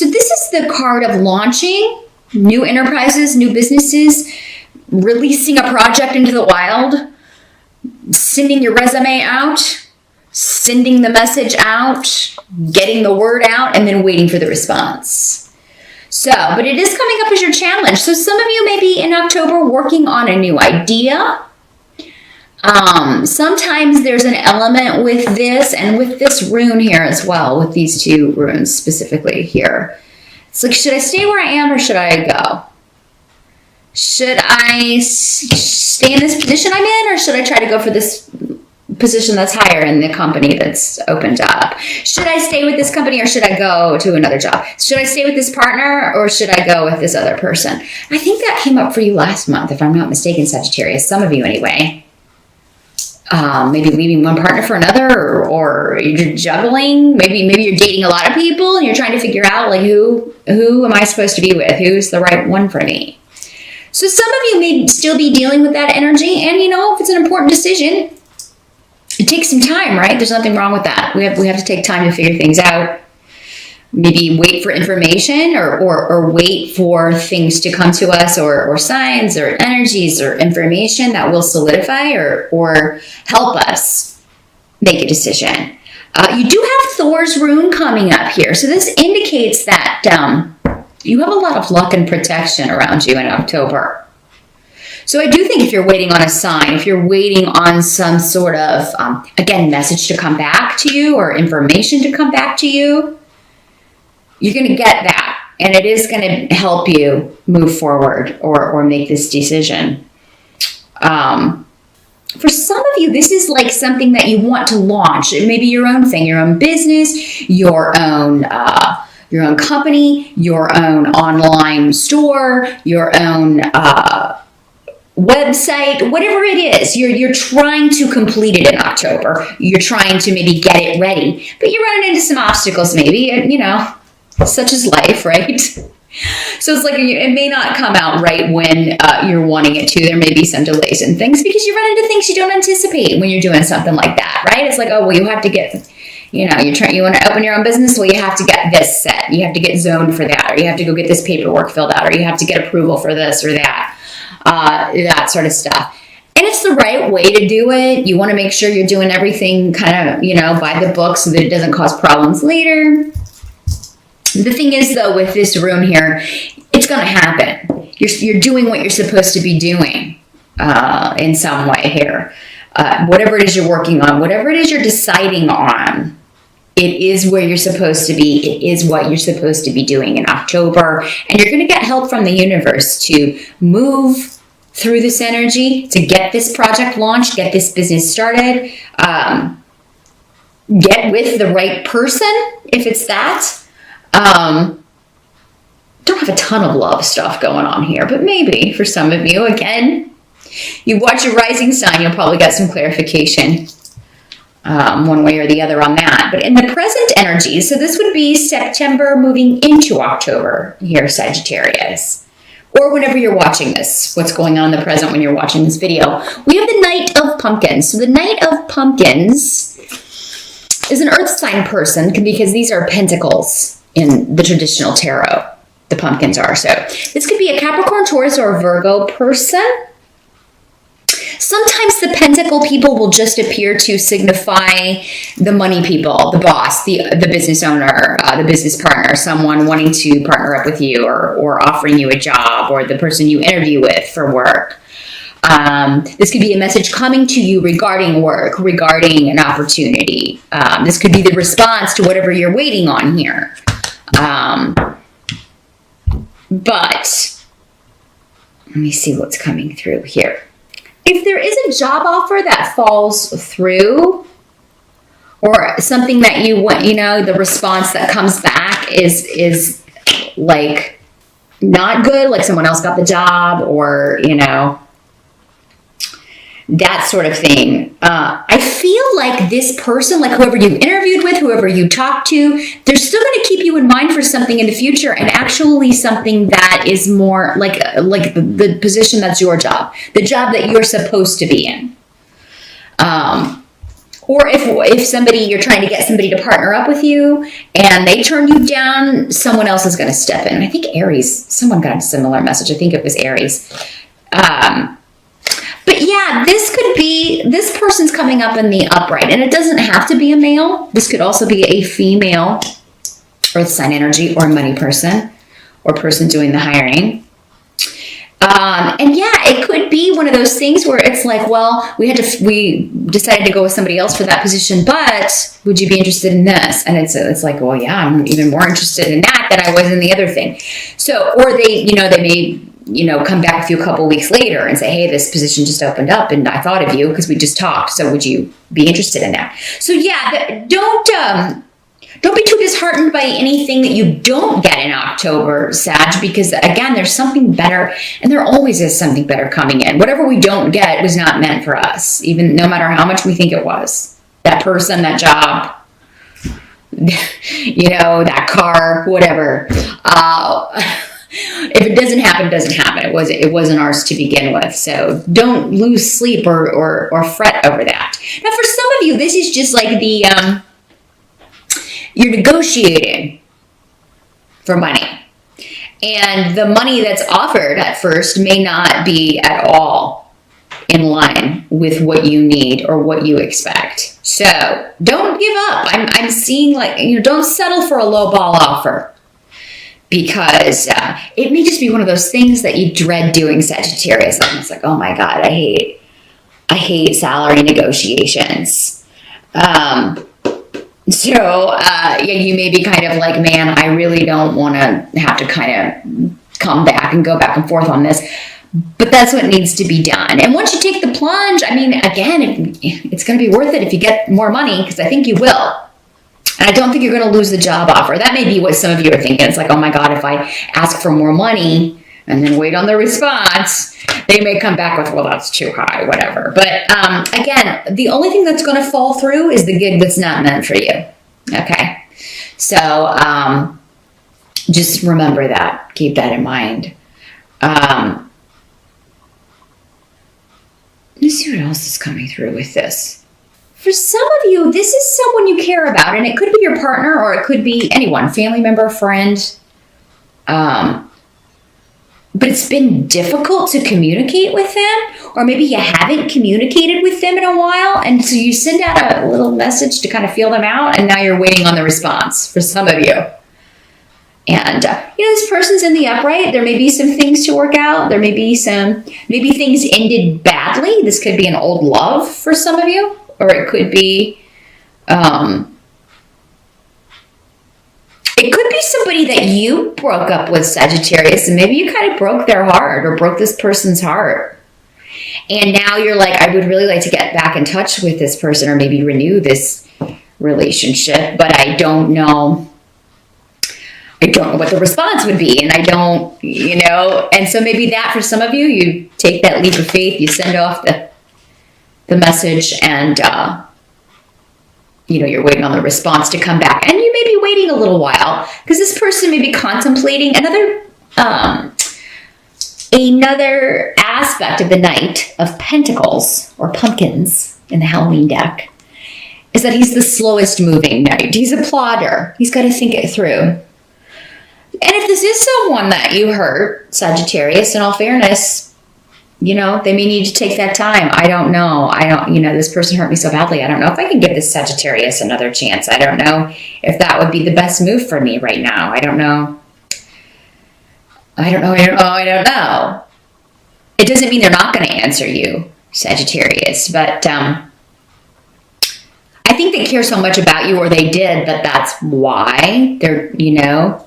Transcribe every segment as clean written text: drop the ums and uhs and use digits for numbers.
So this is the card of launching new enterprises, new businesses, releasing a project into the wild, sending your resume out, sending the message out, getting the word out, and then waiting for the response. So, but it is coming up as your challenge. So some of you may be in October working on a new idea. Sometimes there's an element with this and with this rune here as well, with these two runes specifically here. It's like, should I stay where I am or should I go? Should I stay in this position I'm in, or should I try to go for this position that's higher in the company that's opened up? Should I stay with this company or should I go to another job? Should I stay with this partner or should I go with this other person? I think that came up for you last month, if I'm not mistaken, Sagittarius. Some of you anyway. Maybe leaving one partner for another, or you're juggling. Maybe you're dating a lot of people and you're trying to figure out, like, who am I supposed to be with? Who's the right one for me? So some of you may still be dealing with that energy, and if it's an important decision, it takes some time, right? There's nothing wrong with that. We have to take time to figure things out. Maybe wait for information or wait for things to come to us, or signs or energies or information that will solidify or help us make a decision. You do have Thor's rune coming up here. So this indicates that you have a lot of luck and protection around you in October. So I do think if you're waiting on a sign, if you're waiting on some sort of, again, message to come back to you or information to come back to you, you're going to get that, and it is going to help you move forward or make this decision. For some of you, this is like something that you want to launch. It may be your own thing, your own business, your own company, your own online store, your own website, whatever it is. You're trying to complete it in October. You're trying to maybe get it ready, but you're running into some obstacles maybe, such as life, right? So it's like it may not come out right when you're wanting it to. There may be some delays and things because you run into things you don't anticipate when you're doing something like that, right? It's like, oh, well, you have to get, you want to open your own business. Well, you have to get this set. You have to get zoned for that, or you have to go get this paperwork filled out, or you have to get approval for this or that, that sort of stuff. And it's the right way to do it. You want to make sure you're doing everything kind of, by the book so that it doesn't cause problems later. The thing is, though, with this rune here, it's going to happen. You're doing what you're supposed to be doing in some way here. Whatever it is you're working on, whatever it is you're deciding on, it is where you're supposed to be. It is what you're supposed to be doing in October. And you're going to get help from the universe to move through this energy, to get this project launched, get this business started, get with the right person, if it's that. Don't have a ton of love stuff going on here, but maybe for some of you, again, you watch your rising sign, you'll probably get some clarification one way or the other on that. But in the present energy, so this would be September moving into October here, Sagittarius, or whenever you're watching this, what's going on in the present when you're watching this video. We have the Knight of Pumpkins. So the Knight of Pumpkins is an earth sign person because these are pentacles in the traditional tarot. The pumpkins are. So this could be a Capricorn, Taurus, or Virgo person. Sometimes the pentacle people will just appear to signify the money people, the boss, the business owner, the business partner, someone wanting to partner up with you or offering you a job, or the person you interview with for work. This could be a message coming to you regarding work, regarding an opportunity. This could be the response to whatever you're waiting on here. But let me see what's coming through here. If there is a job offer that falls through, or something that you want, the response that comes back is like not good, like someone else got the job, or, that sort of thing. I feel like this person, like whoever you interviewed with, whoever you talked to, they're still going to keep you in mind for something in the future, and actually something that is more like the position that's your job, the job that you're supposed to be in. Or if somebody, you're trying to get somebody to partner up with you and they turn you down, someone else is going to step in. I think Aries, someone got a similar message. I think it was Aries. But yeah, this person's coming up in the upright, and it doesn't have to be a male. This could also be a female earth sign energy or money person or person doing the hiring. And yeah, it could be one of those things where it's like, well, we decided to go with somebody else for that position, but would you be interested in this? And it's like, well, yeah, I'm even more interested in that than I was in the other thing. So, or they may, come back a couple weeks later and say, hey, this position just opened up and I thought of you because we just talked. So would you be interested in that? So yeah, don't be too disheartened by anything that you don't get in October, Sag, because again, there's something better, and there always is something better coming in. Whatever we don't get was not meant for us, even no matter how much we think it was. That person, that job, that car, whatever. If it doesn't happen, it doesn't happen. It wasn't ours to begin with. So don't lose sleep or fret over that. Now, for some of you, this is just like you're negotiating for money. And the money that's offered at first may not be at all in line with what you need or what you expect. So don't give up. I'm seeing don't settle for a low ball offer, because it may just be one of those things that you dread doing, Sagittarius. And it's like, oh my God, I hate salary negotiations. You may be kind of like, man, I really don't want to have to kind of come back and go back and forth on this. But that's what needs to be done. And once you take the plunge, I mean, again, it's going to be worth it if you get more money, because I think you will. And I don't think you're going to lose the job offer. That may be what some of you are thinking. It's like, oh my God, if I ask for more money and then wait on the response, they may come back with, well, that's too high, whatever. But again, the only thing that's going to fall through is the gig that's not meant for you. Okay. So just remember that. Keep that in mind. Let's see what else is coming through with this. For some of you, this is someone you care about, and it could be your partner or it could be anyone, family member, friend. But it's been difficult to communicate with them, or maybe you haven't communicated with them in a while, and so you send out a little message to kind of feel them out, and now you're waiting on the response for some of you. And, this person's in the upright. There may be some things to work out. There may be maybe things ended badly. This could be an old love for some of you, or it could be, it could be somebody that you broke up with, Sagittarius, and maybe you kind of broke their heart or broke this person's heart. And now you're like, I would really like to get back in touch with this person or maybe renew this relationship, but I don't know what the response would be. And I don't, and so maybe that for some of you, you take that leap of faith, you send off the message, and, you're waiting on the response to come back. And you may be waiting a little while because this person may be contemplating another aspect of the Knight of Pentacles, or pumpkins in the Halloween deck, is that he's the slowest moving knight. He's a plodder. He's got to think it through. And if this is someone that you hurt, Sagittarius, in all fairness, they may need to take that time. I don't know. This person hurt me so badly. I don't know if I can give this Sagittarius another chance. I don't know if that would be the best move for me right now. I don't know. It doesn't mean they're not going to answer you, Sagittarius, but I think they care so much about you, or they did, that's why they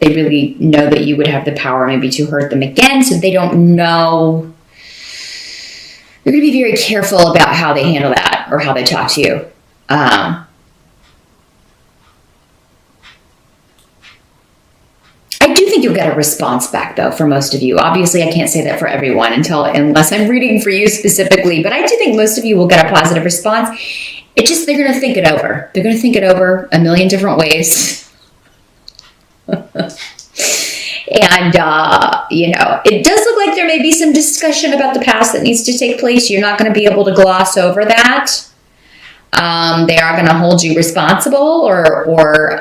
really know that you would have the power maybe to hurt them again, so they don't know. They're going to be very careful about how they handle that or how they talk to you. I do think you'll get a response back, though, for most of you. Obviously, I can't say that for everyone unless I'm reading for you specifically, but I do think most of you will get a positive response. They're going to think it over. They're going to think it over a million different ways. And, it does look like there may be some discussion about the past that needs to take place. You're not going to be able to gloss over that. They are going to hold you responsible, or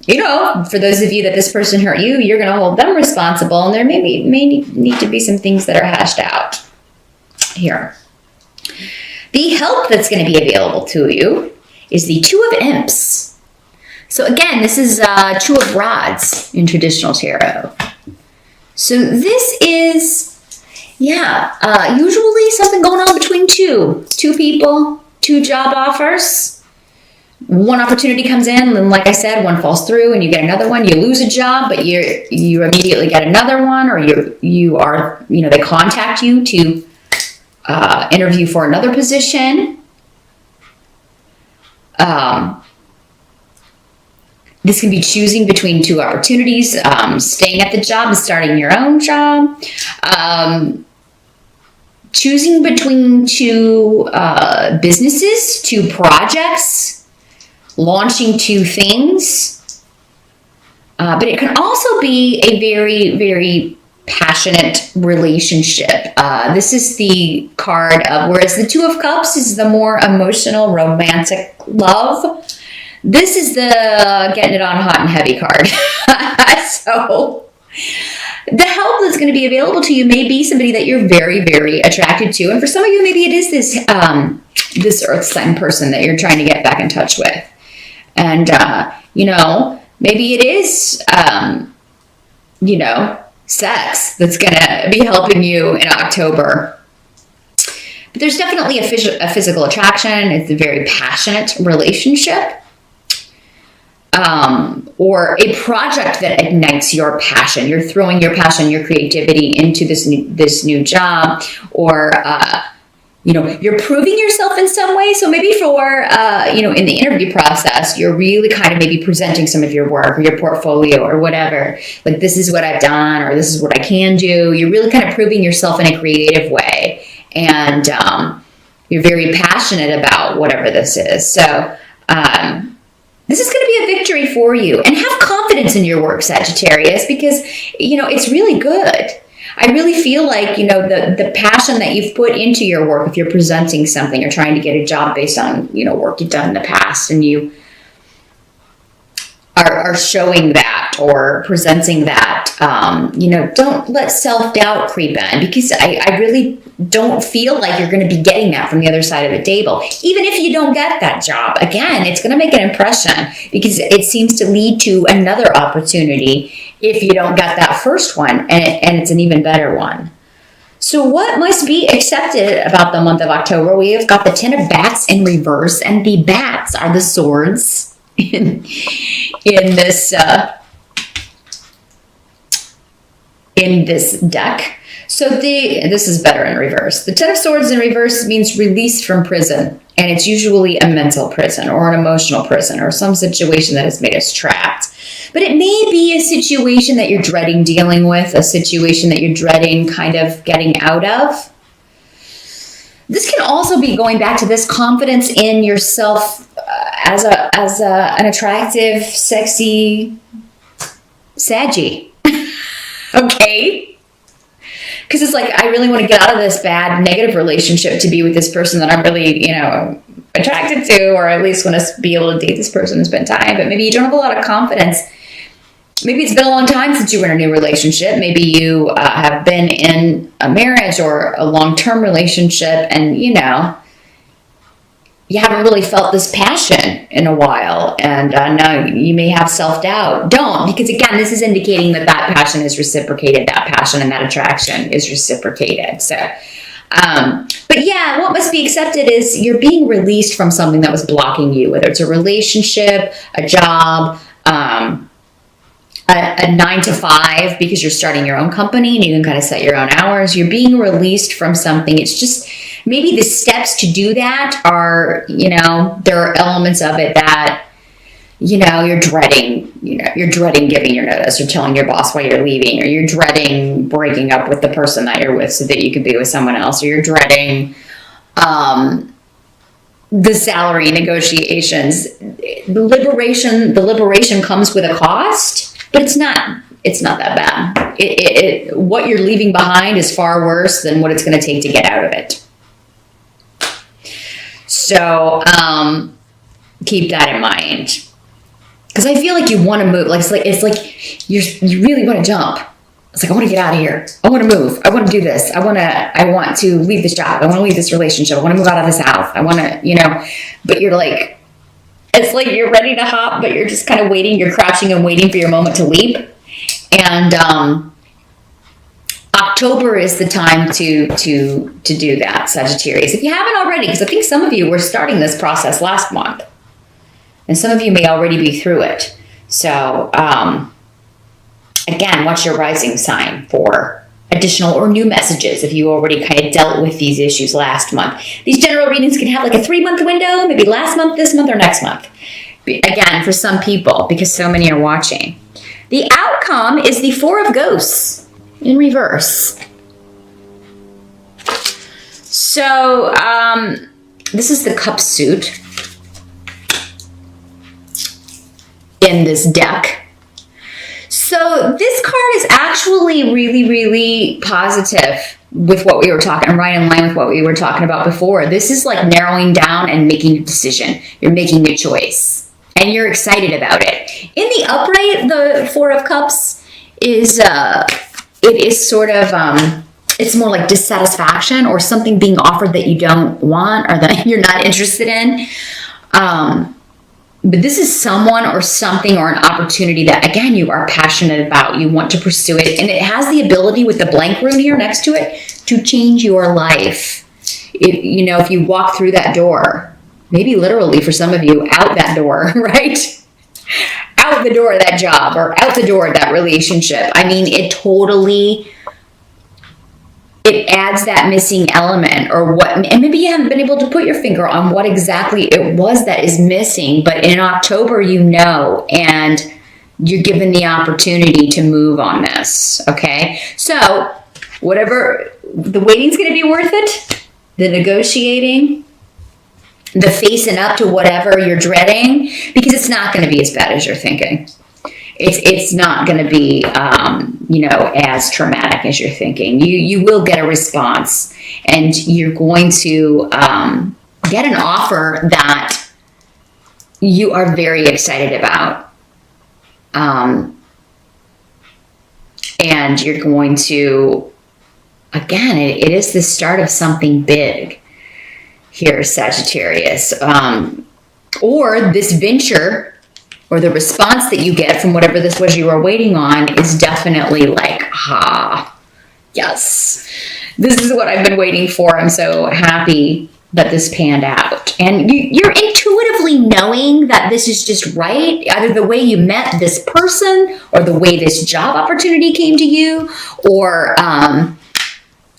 you know, for those of you that this person hurt you, you're going to hold them responsible, and there may need to be some things that are hashed out here. The help that's going to be available to you is the Two of Imps. So again, this is Two of Rods in traditional tarot. So this is, usually something going on between two people, two job offers. One opportunity comes in, and like I said, one falls through, and you get another one. You lose a job, but you immediately get another one, or they contact you to interview for another position. This can be choosing between two opportunities, staying at the job and starting your own job, choosing between two businesses, two projects, launching two things. But it can also be a very, very passionate relationship. This is the card of, whereas the Two of Cups is the more emotional, romantic love, this is the getting it on hot and heavy card. So the help that's going to be available to you may be somebody that you're very, very attracted to. And for some of you, maybe it is this earth sign person that you're trying to get back in touch with. And, maybe it is, sex that's going to be helping you in October. But there's definitely a physical attraction. It's a very passionate relationship. Or a project that ignites your passion. You're throwing your passion, your creativity into this new job, or you're proving yourself in some way. So maybe for in the interview process, you're really kind of maybe presenting some of your work or your portfolio or whatever. Like, this is what I've done, or this is what I can do. You're really kind of proving yourself in a creative way, and you're very passionate about whatever this is. So this is going to be a victory for you. And have confidence in your work, Sagittarius, because, it's really good. I really feel like, the passion that you've put into your work, if you're presenting something or trying to get a job based on, work you've done in the past, and you are showing that or presenting that, don't let self-doubt creep in, because I really don't feel like you're going to be getting that from the other side of the table. Even if you don't get that job, again, it's going to make an impression, because it seems to lead to another opportunity if you don't get that first one, and it's an even better one. So what must be accepted about the month of October? We have got the Ten of Bats in reverse, and the bats are the swords in this deck. So this is better in reverse. The Ten of Swords in reverse means release from prison, and it's usually a mental prison or an emotional prison or some situation that has made us trapped. But it may be a situation that you're dreading dealing with, a situation that you're dreading kind of getting out of. This can also be going back to this confidence in yourself as an attractive, sexy Saggy. Okay? Because it's like, I really want to get out of this bad, negative relationship to be with this person that I'm really, attracted to, or at least want to be able to date this person and spend time. But maybe you don't have a lot of confidence. Maybe it's been a long time since you were in a new relationship. Maybe you have been in a marriage or a long-term relationship, and, you haven't really felt this passion in a while, and now you may have self-doubt. Don't, because again, this is indicating that passion is reciprocated, that passion and that attraction is reciprocated. So, but yeah, what must be accepted is you're being released from something that was blocking you, whether it's a relationship, a job, a 9 to 5, because you're starting your own company and you can kind of set your own hours. You're being released from something. It's just maybe the steps to do that are, there are elements of it that, you're dreading. You're dreading giving your notice or telling your boss why you're leaving, or you're dreading breaking up with the person that you're with so that you can be with someone else, or you're dreading the salary negotiations. The liberation comes with a cost, but it's not that bad. What you're leaving behind is far worse than what it's going to take to get out of it. So keep that in mind. Because I feel like you want to move. Like it's like you really want to jump. It's like, I want to get out of here. I want to move. I want to do this. I want to leave this job. I want to leave this relationship. I want to move out of this house. I want to, but you're like, it's like you're ready to hop, but you're just kind of waiting. You're crouching and waiting for your moment to leap. And October is the time to do that, Sagittarius. If you haven't already, because I think some of you were starting this process last month, and some of you may already be through it. So, again, what's your rising sign for additional or new messages if you already kind of dealt with these issues last month? These general readings can have like a 3-month window, maybe last month, this month, or next month. Again, for some people, because so many are watching. The outcome is the Four of Ghosts in reverse. So, this is the Cup suit in this deck. So this card is actually really, really positive with what we were talking, right in line with what we were talking about before. This is like narrowing down and making a decision. You're making a choice and you're excited about it. In the upright, the Four of Cups is, it is sort of, it's more like dissatisfaction or something being offered that you don't want or that you're not interested in. But this is someone or something or an opportunity that, again, you are passionate about. You want to pursue it. And it has the ability with the blank rune here next to it to change your life. If you walk through that door, maybe literally for some of you, out that door, right? Out the door of that job or out the door of that relationship. I mean, it adds that missing element or what, and maybe you haven't been able to put your finger on what exactly it was that is missing, but in October, and you're given the opportunity to move on this, okay? So whatever, the waiting's going to be worth it, the negotiating, the facing up to whatever you're dreading, because it's not going to be as bad as you're thinking. It's not going to be, as traumatic as you're thinking. You will get a response, and you're going to get an offer that you are very excited about. And you're going to, again, it is the start of something big here, Sagittarius. Or this venture, or the response that you get from whatever this was you were waiting on is definitely like, yes, this is what I've been waiting for. I'm so happy that this panned out. And you're intuitively knowing that this is just right, either the way you met this person or the way this job opportunity came to you, or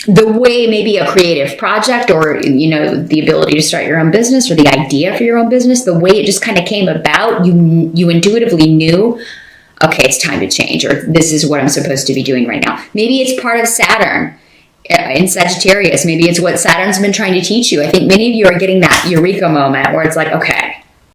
the way maybe a creative project or, the ability to start your own business or the idea for your own business, the way it just kind of came about, you intuitively knew, okay, it's time to change, or this is what I'm supposed to be doing right now. Maybe it's part of Saturn in Sagittarius. Maybe it's what Saturn's been trying to teach you. I think many of you are getting that eureka moment where it's like, okay,